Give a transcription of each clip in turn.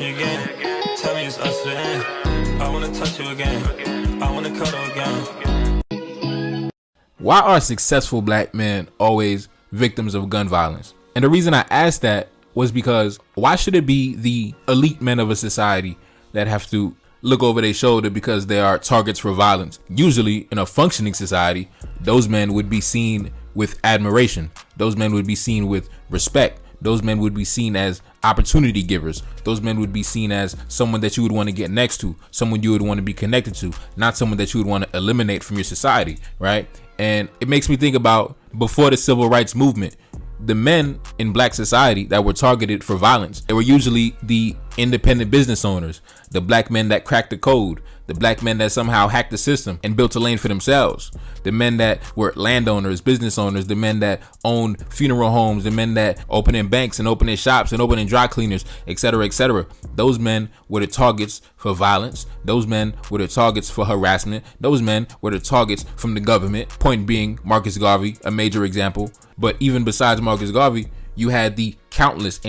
you again. Tell me it's us to the end. I wanna touch you again. I wanna cuddle again. Why are successful black men always victims of gun violence? And the reason I asked that was because why should it be the elite men of a society that have to look over their shoulder because they are targets for violence? Usually in a functioning society, those men would be seen with admiration. Those men would be seen with respect. Those men would be seen as opportunity givers. Those men would be seen as someone that you would want to get next to, someone you would want to be connected to, not someone that you would want to eliminate from your society, right? And it makes me think about before the civil rights movement, the men in black society that were targeted for violence, they were usually the independent business owners, the black men that cracked the code, the black men that somehow hacked the system and built a lane for themselves, the men that were landowners, business owners, the men that owned funeral homes, the men that opening banks and opening shops and opening dry cleaners, etc., etc. Those men were the targets for violence. Those men were the targets for harassment. Those men were the targets from the government. Point being, Marcus Garvey, a major example. But even besides Marcus Garvey, you had the countless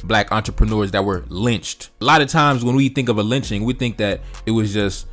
black entrepreneurs that were lynched. A lot of times when we think of a lynching, we think that it was just,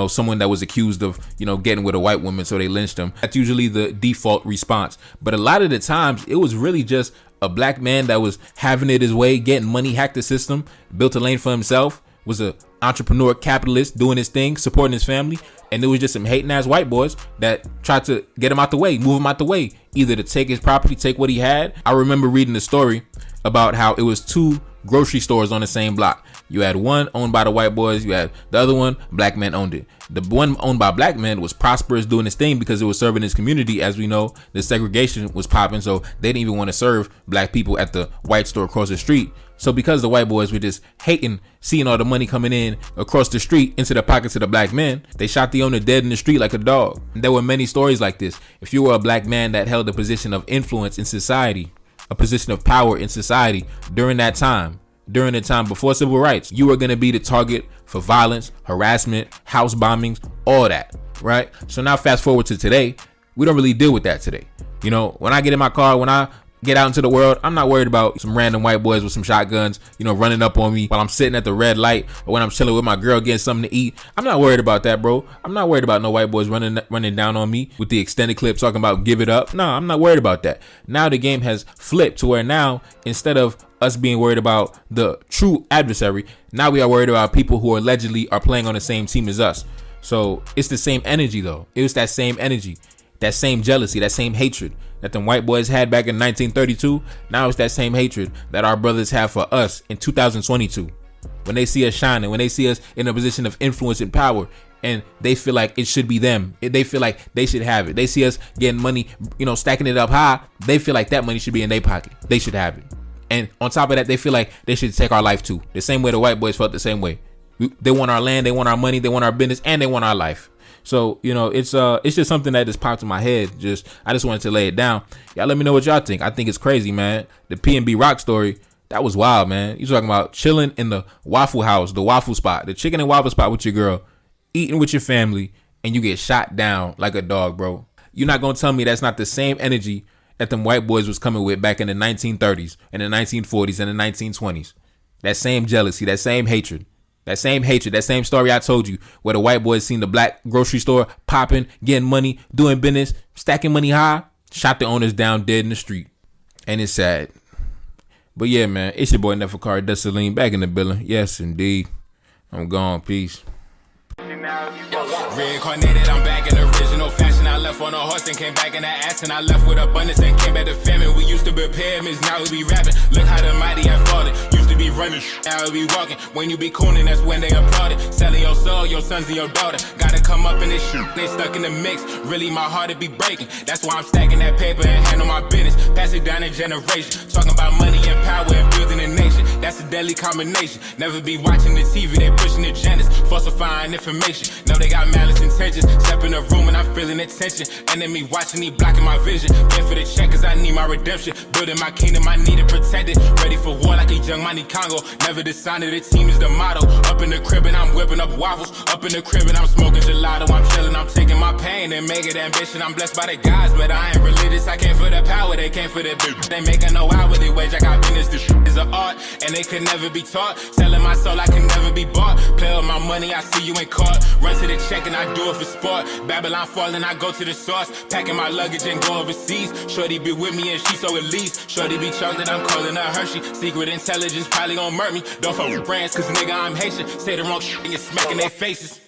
someone that was accused of, getting with a white woman, so they lynched them. That's usually the default response. But a lot of the times it was really just a black man that was having it his way, getting money, hacked the system, built a lane for himself, was a entrepreneur, capitalist, doing his thing, supporting his family. And there was just some hating ass white boys that tried to get him out the way, move him out the way, either to take his property, take what he had. I remember reading the story about how it was two grocery stores on the same block. You had one owned by the white boys, you had the other one, black men owned it. The one owned by black men was prosperous, doing his thing because it was serving his community. As we know, the segregation was popping, so they didn't even want to serve black people at the white store across the street. So because the white boys were just hating, seeing all the money coming in across the street into the pockets of the black men, they shot the owner dead in the street like a dog. And there were many stories like this. If you were a black man that held a position of influence in society, a position of power in society during that time, during the time before civil rights, you were going to be the target for violence, harassment, house bombings, all that, right? So now fast forward to today, we don't really deal with that today. When I get in my car, when I get out into the world, I'm not worried about some random white boys with some shotguns, running up on me while I'm sitting at the red light or when I'm chilling with my girl getting something to eat. I'm not worried about that, bro. I'm not worried about no white boys running down on me with the extended clip talking about give it up. No, I'm not worried about that. Now the game has flipped to where now, instead of us being worried about the true adversary, now we are worried about people who allegedly are playing on the same team as us. So it's the same energy though. It was that same energy, that same jealousy, that same hatred that them white boys had back in 1932. Now it's that same hatred that our brothers have for us in 2022. When they see us shining, when they see us in a position of influence and power, and they feel like it should be them, they feel like they should have it. They see us getting money, stacking it up high. They feel like that money should be in their pocket. They should have it. And on top of that, they feel like they should take our life too. The same way the white boys felt the same way. They want our land, they want our money, they want our business, and they want our life. So, it's just something that just popped in my head. I just wanted to lay it down. Y'all let me know what y'all think. I think it's crazy, man. The PnB rock story, that was wild, man. You talking about chilling in the Waffle House, the waffle spot, the chicken and waffle spot with your girl, eating with your family, and you get shot down like a dog, bro. You're not going to tell me that's not the same energy that them white boys was coming with back in the 1930s and the 1940s and the 1920s. That same jealousy, that same hatred. That same story I told you, where the white boys seen the black grocery store popping, getting money, doing business, stacking money high, shot the owners down dead in the street. And it's sad. But yeah, man, it's your boy Neferkari Desaline back in the building. Yes, indeed. I'm gone. Peace. Reincarnated, I'm back in original fashion. I left on a horse and came back in the ass, and I left with abundance and came back to famine. We used to be pyramids, now we be rapping. Look how the mighty have fallen. Used to be running, now we be walking. When you be cooning, that's when they applauded. Selling your soul, your sons and your daughter. Gotta come up in this shit, they stuck in the mix. Really, my heart it be breaking. That's why I'm stacking that paper and handle my business. Pass it down in generation. Talking about money and power and building a nation. That's a deadly combination. Never be watching the TV, they pushing agendas, falsifying information. Know they got malice intentions. Step in the room and I'm feeling the tension. Enemy watching me blocking my vision. Been for the check cause I need my redemption. Building my kingdom, I need it protected. Ready for war like a young Money Congo. Never decided the team is the motto. Up in the crib and I'm whipping up waffles. Up in the crib and I'm smoking gelato. I'm chilling, I'm taking my pain and make it ambition. I'm blessed by the gods, but I ain't religious. I came for the power, they came for the bitch. They making no hourly wage. I got business, this shit is an art. and they could never be taught. Selling my soul, I can never be bought. Play with my money, I see you in court. Run to the check and I do it for sport. Babylon falling, I go to the source. Packing my luggage and go overseas. Shorty be with me and she so at least. Shorty be chocolate, I'm calling her Hershey. Secret intelligence probably gon' murk me. Don't fuck with brands, cause nigga I'm Haitian. Say the wrong shit and you're smacking their faces.